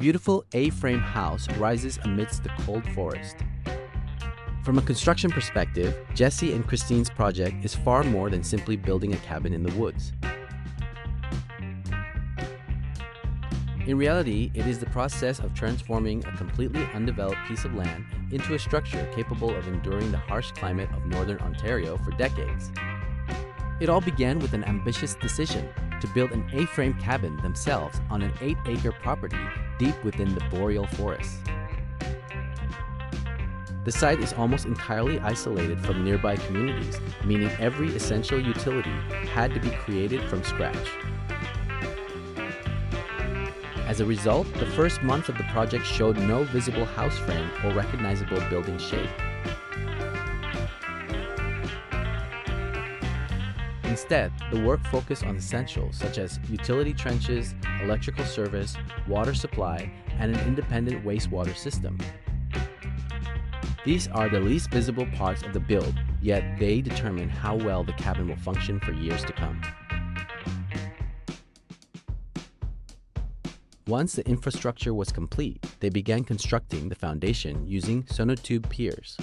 beautiful A-frame house rises amidst the cold forest. From a construction perspective, Jesse and Christine's project is far more than simply building a cabin in the woods. In reality, it is the process of transforming a completely undeveloped piece of land into a structure capable of enduring the harsh climate of northern Ontario for decades. It all began with an ambitious decision to build an A-frame cabin themselves on an 8-acre property deep within the boreal forest. The site is almost entirely isolated from nearby communities, meaning every essential utility had to be created from scratch. As a result, the first month of the project showed no visible house frame or recognizable building shape. Instead, the work focused on essentials such as utility trenches, electrical service, water supply, and an independent wastewater system. These are the least visible parts of the build, yet they determine how well the cabin will function for years to come. Once the infrastructure was complete, they began constructing the foundation using sonotube piers.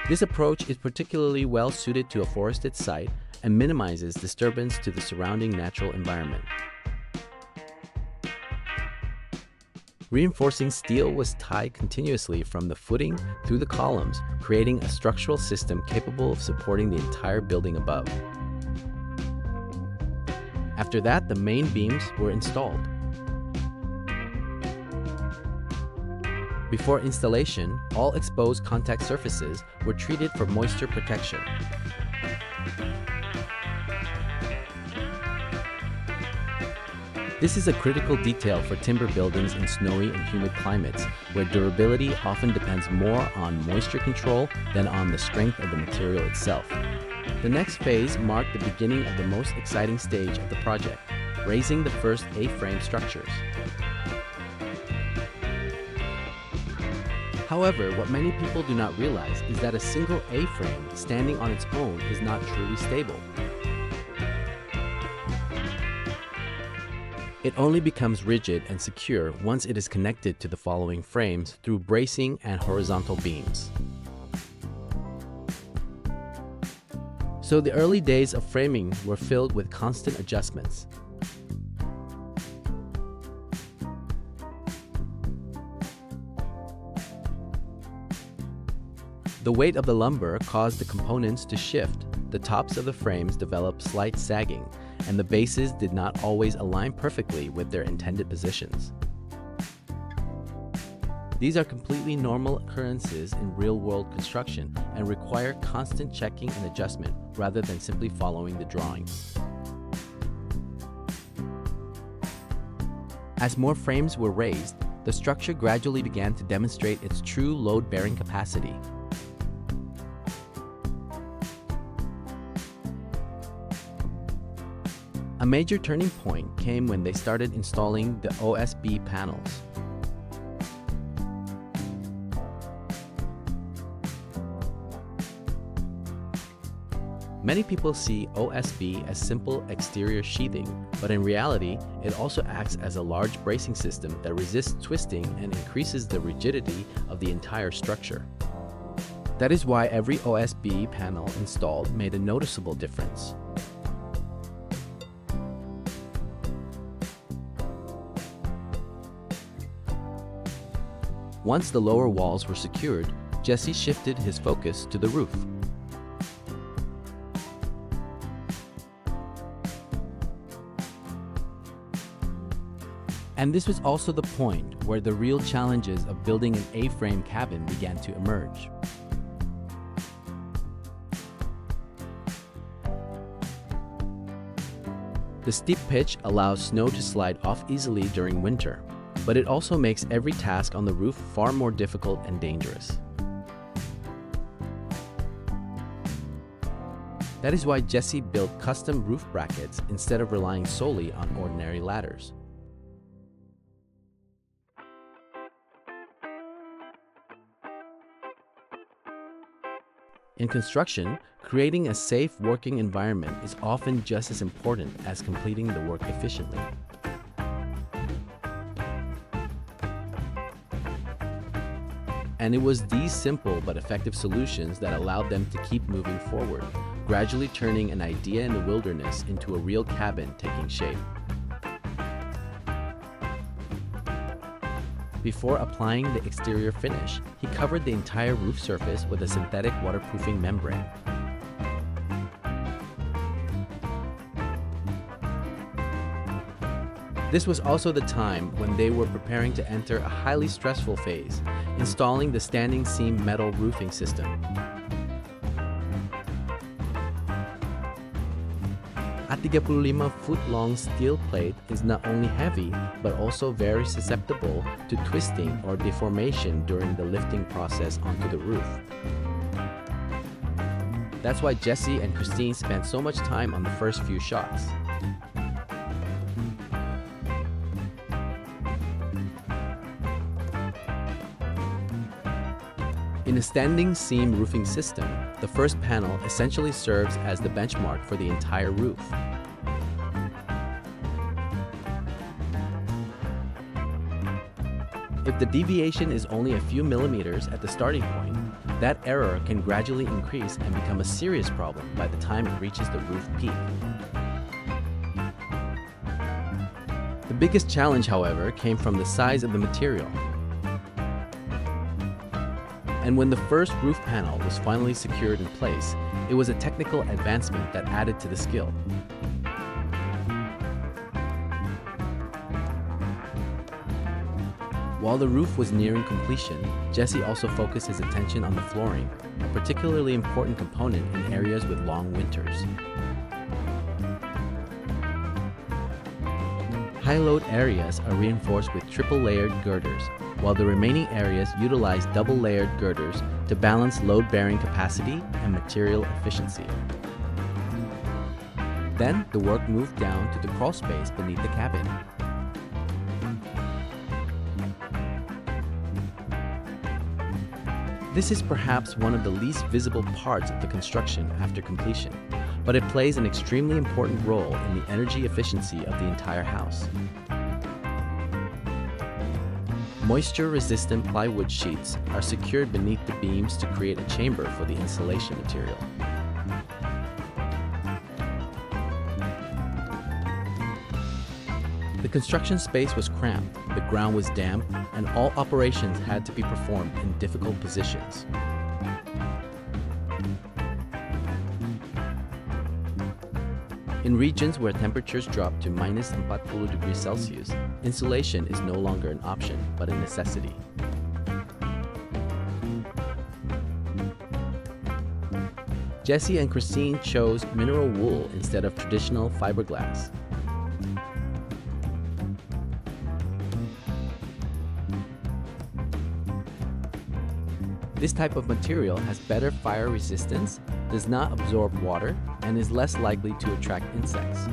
This approach is particularly well suited to a forested site and minimizes disturbance to the surrounding natural environment. Reinforcing steel was tied continuously from the footing through the columns, creating a structural system capable of supporting the entire building above. After that, the main beams were installed. Before installation, all exposed contact surfaces were treated for moisture protection. This is a critical detail for timber buildings in snowy and humid climates, where durability often depends more on moisture control than on the strength of the material itself. The next phase marked the beginning of the most exciting stage of the project, raising the first A-frame structures. However, what many people do not realize is that a single A-frame standing on its own is not truly stable. It only becomes rigid and secure once it is connected to the following frames through bracing and horizontal beams. So the early days of framing were filled with constant adjustments. The weight of the lumber caused the components to shift, the tops of the frames developed slight sagging, and the bases did not always align perfectly with their intended positions. These are completely normal occurrences in real-world construction and require constant checking and adjustment rather than simply following the drawings. As more frames were raised, the structure gradually began to demonstrate its true load-bearing capacity. A major turning point came when they started installing the OSB panels. Many people see OSB as simple exterior sheathing, but in reality, it also acts as a large bracing system that resists twisting and increases the rigidity of the entire structure. That is why every OSB panel installed made a noticeable difference. Once the lower walls were secured, Jesse shifted his focus to the roof. And this was also the point where the real challenges of building an A-frame cabin began to emerge. The steep pitch allows snow to slide off easily during winter, but it also makes every task on the roof far more difficult and dangerous. That is why Jesse built custom roof brackets instead of relying solely on ordinary ladders. In construction, creating a safe working environment is often just as important as completing the work efficiently. And it was these simple but effective solutions that allowed them to keep moving forward, gradually turning an idea in the wilderness into a real cabin taking shape. Before applying the exterior finish, he covered the entire roof surface with a synthetic waterproofing membrane. This was also the time when they were preparing to enter a highly stressful phase, installing the standing seam metal roofing system. A 35-foot-long steel plate is not only heavy, but also very susceptible to twisting or deformation during the lifting process onto the roof. That's why Jesse and Christine spent so much time on the first few shots. In a standing seam roofing system, the first panel essentially serves as the benchmark for the entire roof. If the deviation is only a few millimeters at the starting point, that error can gradually increase and become a serious problem by the time it reaches the roof peak. The biggest challenge, however, came from the size of the material. And when the first roof panel was finally secured in place, it was a technical advancement that added to the skill. While the roof was nearing completion, Jesse also focused his attention on the flooring, a particularly important component in areas with long winters. High-load areas are reinforced with triple-layered girders, while the remaining areas utilize double-layered girders to balance load-bearing capacity and material efficiency. Then, the work moved down to the crawl space beneath the cabin. This is perhaps one of the least visible parts of the construction after completion, but it plays an extremely important role in the energy efficiency of the entire house. Moisture-resistant plywood sheets are secured beneath the beams to create a chamber for the insulation material. The construction space was cramped, the ground was damp, and all operations had to be performed in difficult positions. In regions where temperatures drop to minus 40 degrees Celsius, insulation is no longer an option, but a necessity. Jesse and Christine chose mineral wool instead of traditional fiberglass. This type of material has better fire resistance, does not absorb water, and is less likely to attract insects.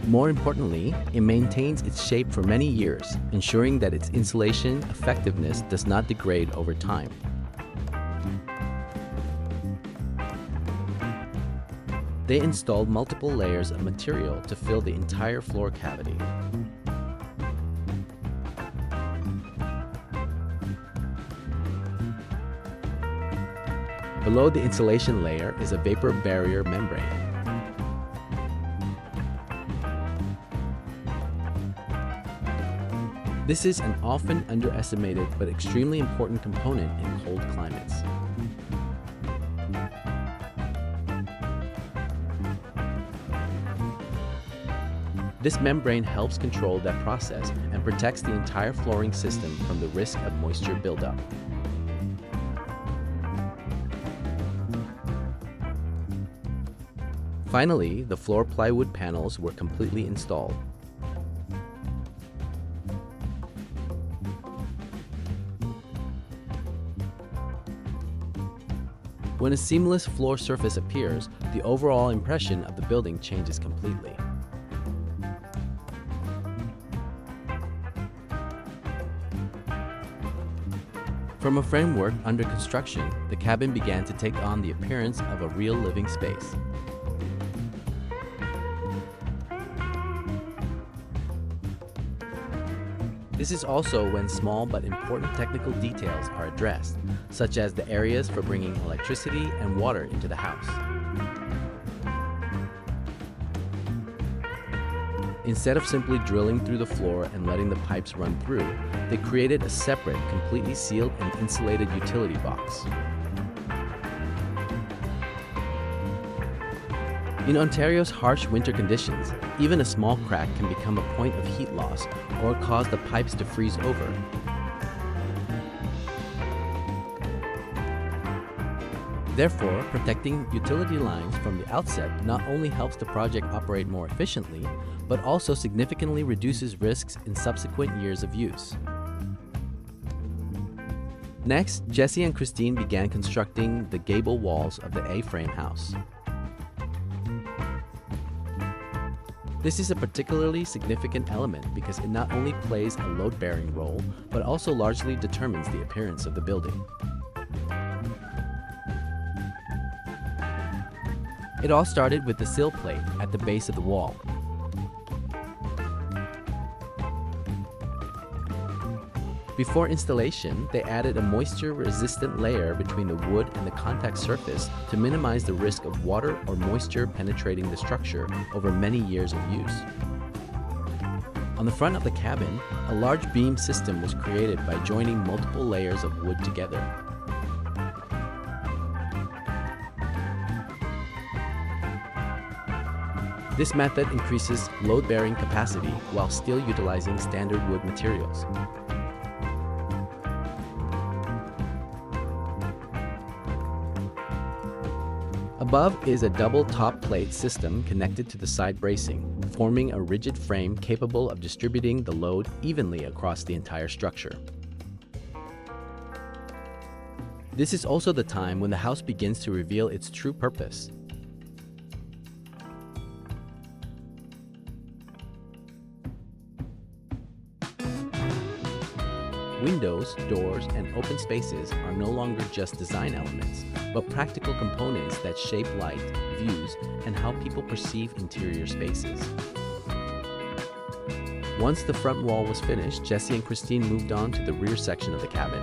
More importantly, it maintains its shape for many years, ensuring that its insulation effectiveness does not degrade over time. They installed multiple layers of material to fill the entire floor cavity. Below the insulation layer is a vapor barrier membrane. This is an often underestimated but extremely important component in cold climates. This membrane helps control that process and protects the entire flooring system from the risk of moisture buildup. Finally, the floor plywood panels were completely installed. When a seamless floor surface appears, the overall impression of the building changes completely. From a framework under construction, the cabin began to take on the appearance of a real living space. This is also when small but important technical details are addressed, such as the areas for bringing electricity and water into the house. Instead of simply drilling through the floor and letting the pipes run through, they created a separate, completely sealed and insulated utility box. In Ontario's harsh winter conditions, even a small crack can become a point of heat loss or cause the pipes to freeze over. Therefore, protecting utility lines from the outset not only helps the project operate more efficiently, but also significantly reduces risks in subsequent years of use. Next, Jesse and Christine began constructing the gable walls of the AFrameHouse. This is a particularly significant element because it not only plays a load-bearing role, but also largely determines the appearance of the building. It all started with the sill plate at the base of the wall. Before installation, they added a moisture-resistant layer between the wood and the contact surface to minimize the risk of water or moisture penetrating the structure over many years of use. On the front of the cabin, a large beam system was created by joining multiple layers of wood together. This method increases load-bearing capacity while still utilizing standard wood materials. Above is a double top plate system connected to the side bracing, forming a rigid frame capable of distributing the load evenly across the entire structure. This is also the time when the house begins to reveal its true purpose. Windows, doors, and open spaces are no longer just design elements, but practical components that shape light, views, and how people perceive interior spaces. Once the front wall was finished, Jesse and Christine moved on to the rear section of the cabin.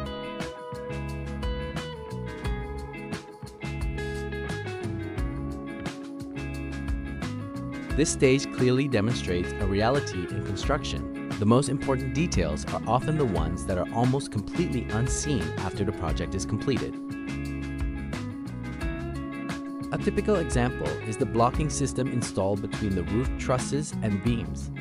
This stage clearly demonstrates a reality in construction. The most important details are often the ones that are almost completely unseen after the project is completed. A typical example is the blocking system installed between the roof trusses and beams.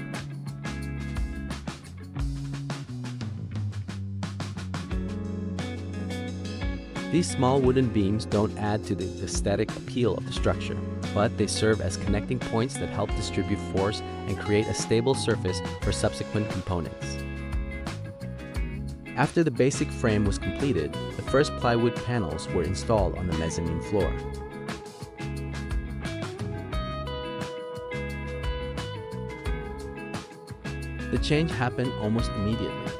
These small wooden beams don't add to the aesthetic appeal of the structure, but they serve as connecting points that help distribute force and create a stable surface for subsequent components. After the basic frame was completed, the first plywood panels were installed on the mezzanine floor. The change happened almost immediately.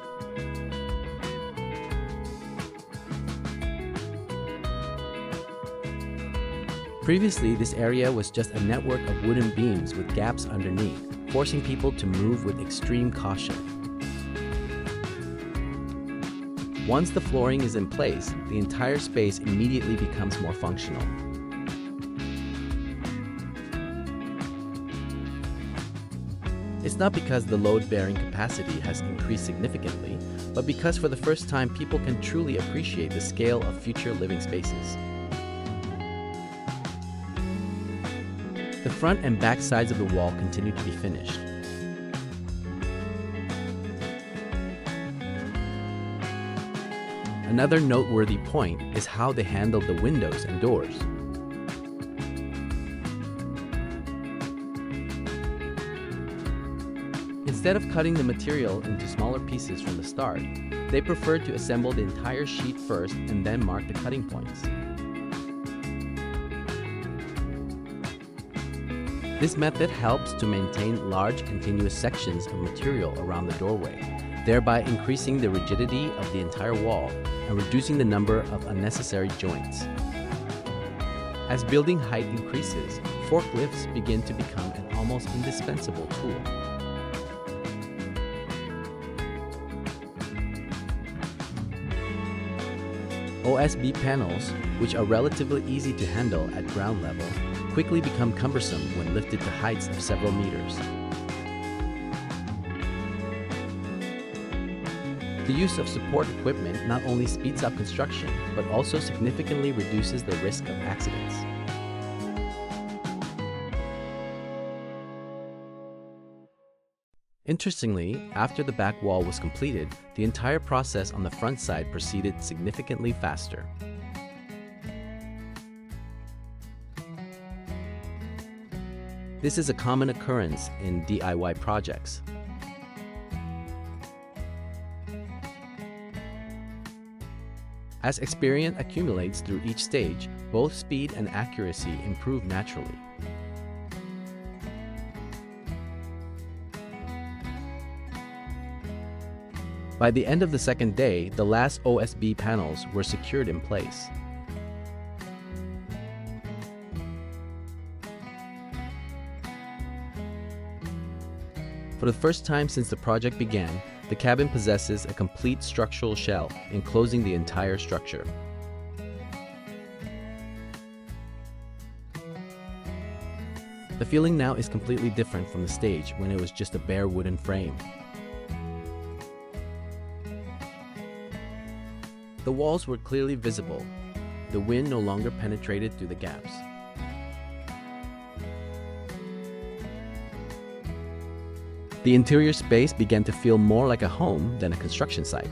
Previously, this area was just a network of wooden beams with gaps underneath, forcing people to move with extreme caution. Once the flooring is in place, the entire space immediately becomes more functional. It's not because the load-bearing capacity has increased significantly, but because for the first time people can truly appreciate the scale of future living spaces. The front and back sides of the wall continue to be finished. Another noteworthy point is how they handled the windows and doors. Instead of cutting the material into smaller pieces from the start, they preferred to assemble the entire sheet first and then mark the cutting points. This method helps to maintain large continuous sections of material around the doorway, thereby increasing the rigidity of the entire wall and reducing the number of unnecessary joints. As building height increases, forklifts begin to become an almost indispensable tool. OSB panels, which are relatively easy to handle at ground level, quickly become cumbersome when lifted to heights of several meters. The use of support equipment not only speeds up construction, but also significantly reduces the risk of accidents. Interestingly, after the back wall was completed, the entire process on the front side proceeded significantly faster. This is a common occurrence in DIY projects. As experience accumulates through each stage, both speed and accuracy improve naturally. By the end of the second day, the last OSB panels were secured in place. For the first time since the project began, the cabin possesses a complete structural shell enclosing the entire structure. The feeling now is completely different from the stage when it was just a bare wooden frame. The walls were clearly visible. The wind no longer penetrated through the gaps. The interior space began to feel more like a home than a construction site.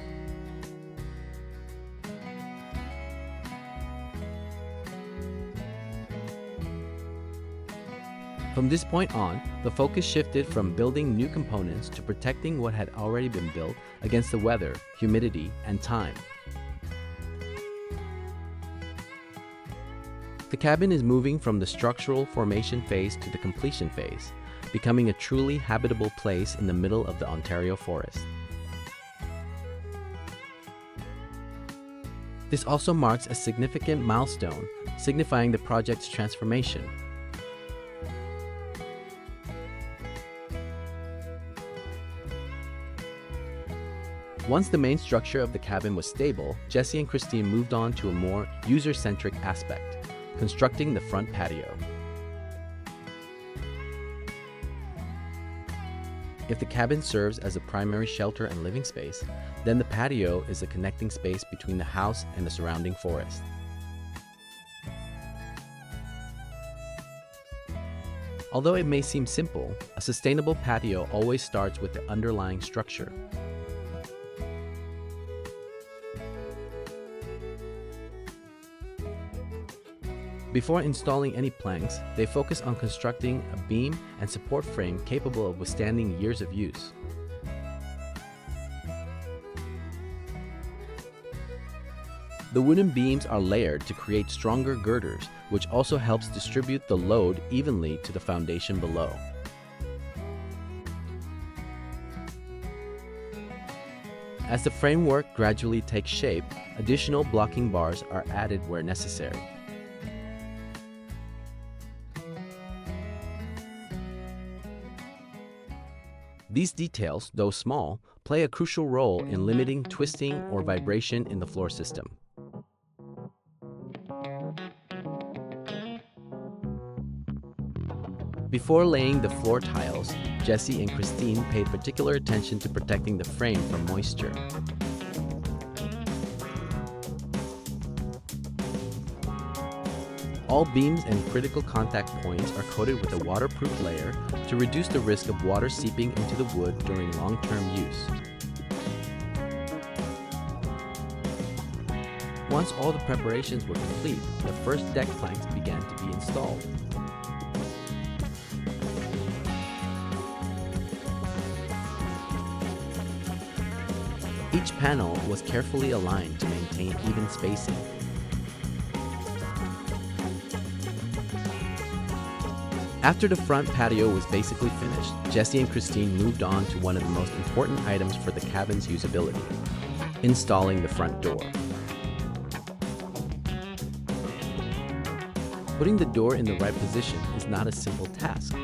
From this point on, the focus shifted from building new components to protecting what had already been built against the weather, humidity, and time. The cabin is moving from the structural formation phase to the completion phase, becoming a truly habitable place in the middle of the Ontario forest. This also marks a significant milestone, signifying the project's transformation. Once the main structure of the cabin was stable, Jesse and Christine moved on to a more user-centric aspect, constructing the front patio. If the cabin serves as a primary shelter and living space, then the patio is a connecting space between the house and the surrounding forest. Although it may seem simple, a sustainable patio always starts with the underlying structure. Before installing any planks, they focus on constructing a beam and support frame capable of withstanding years of use. The wooden beams are layered to create stronger girders, which also helps distribute the load evenly to the foundation below. As the framework gradually takes shape, additional blocking bars are added where necessary. These details, though small, play a crucial role in limiting twisting or vibration in the floor system. Before laying the floor tiles, Jesse and Christine paid particular attention to protecting the frame from moisture. All beams and critical contact points are coated with a waterproof layer to reduce the risk of water seeping into the wood during long-term use. Once all the preparations were complete, the first deck planks began to be installed. Each panel was carefully aligned to maintain even spacing. After the front patio was basically finished, Jesse and Christine moved on to one of the most important items for the cabin's usability: installing the front door. Putting the door in the right position is not a simple task.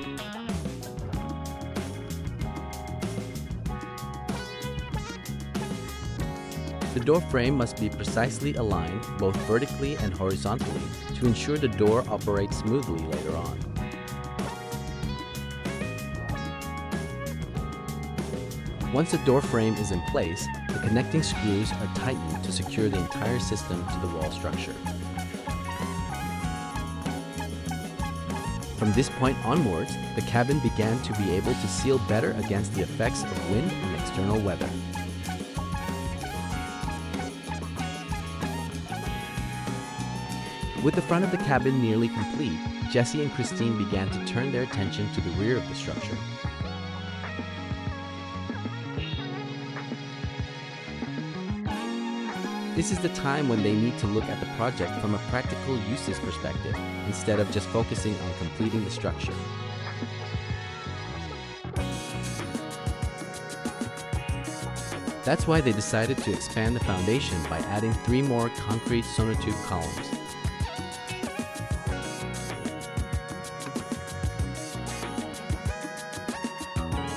The door frame must be precisely aligned both vertically and horizontally to ensure the door operates smoothly later on. Once the door frame is in place, the connecting screws are tightened to secure the entire system to the wall structure. From this point onwards, the cabin began to be able to seal better against the effects of wind and external weather. With the front of the cabin nearly complete, Jesse and Christine began to turn their attention to the rear of the structure. This is the time when they need to look at the project from a practical uses perspective, instead of just focusing on completing the structure. That's why they decided to expand the foundation by adding 3 more concrete sonotube columns.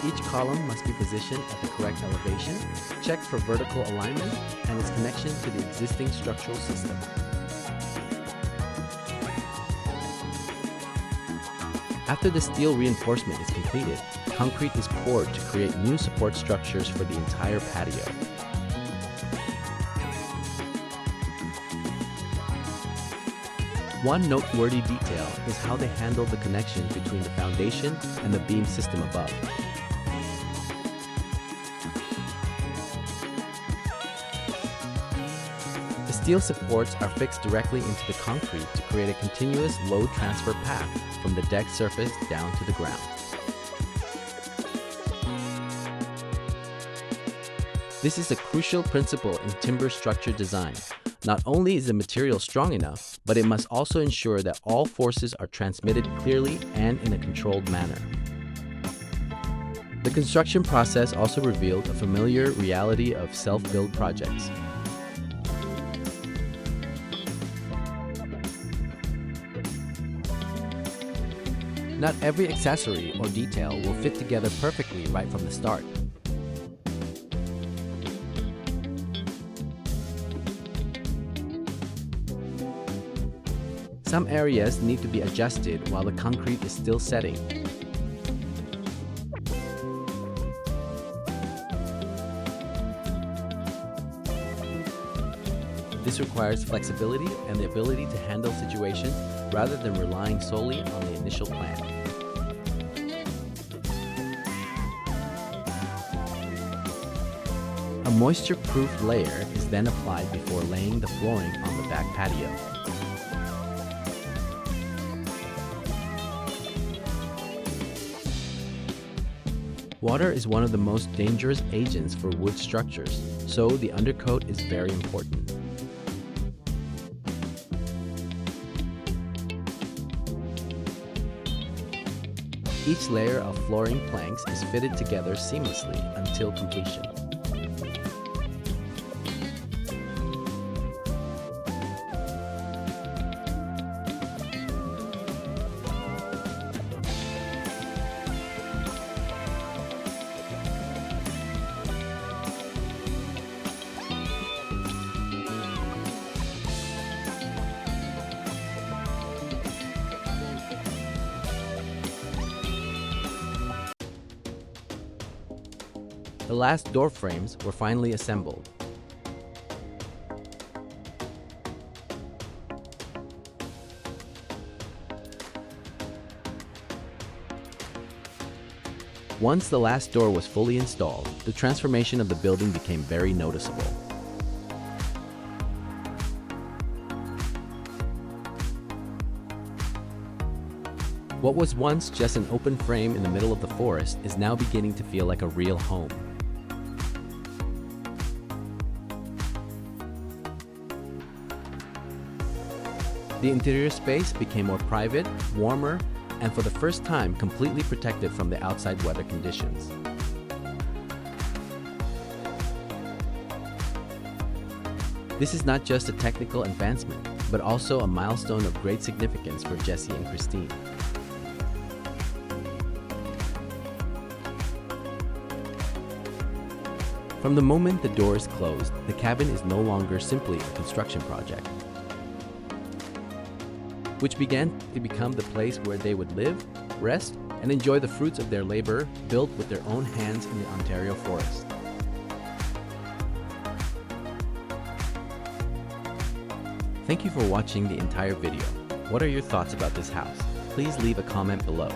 Each column must be positioned at the correct elevation, checked for vertical alignment, and its connection to the existing structural system. After the steel reinforcement is completed, concrete is poured to create new support structures for the entire patio. One noteworthy detail is how they handle the connection between the foundation and the beam system above. The steel supports are fixed directly into the concrete to create a continuous load transfer path from the deck surface down to the ground. This is a crucial principle in timber structure design. Not only is the material strong enough, but it must also ensure that all forces are transmitted clearly and in a controlled manner. The construction process also revealed a familiar reality of self-build projects. Not every accessory or detail will fit together perfectly right from the start. Some areas need to be adjusted while the concrete is still setting. This requires flexibility and the ability to handle situations rather than relying solely on the initial plan. A moisture-proof layer is then applied before laying the flooring on the back patio. Water is one of the most dangerous agents for wood structures, so the undercoat is very important. Each layer of flooring planks is fitted together seamlessly until completion. The last door frames were finally assembled. Once the last door was fully installed, the transformation of the building became very noticeable. What was once just an open frame in the middle of the forest is now beginning to feel like a real home. The interior space became more private, warmer, and for the first time completely protected from the outside weather conditions. This is not just a technical advancement, but also a milestone of great significance for Jesse and Christine. From the moment the doors closed, the cabin is no longer simply a construction project, which began to become the place where they would live, rest, and enjoy the fruits of their labor built with their own hands in the Ontario forest. Thank you for watching the entire video. What are your thoughts about this house? Please leave a comment below.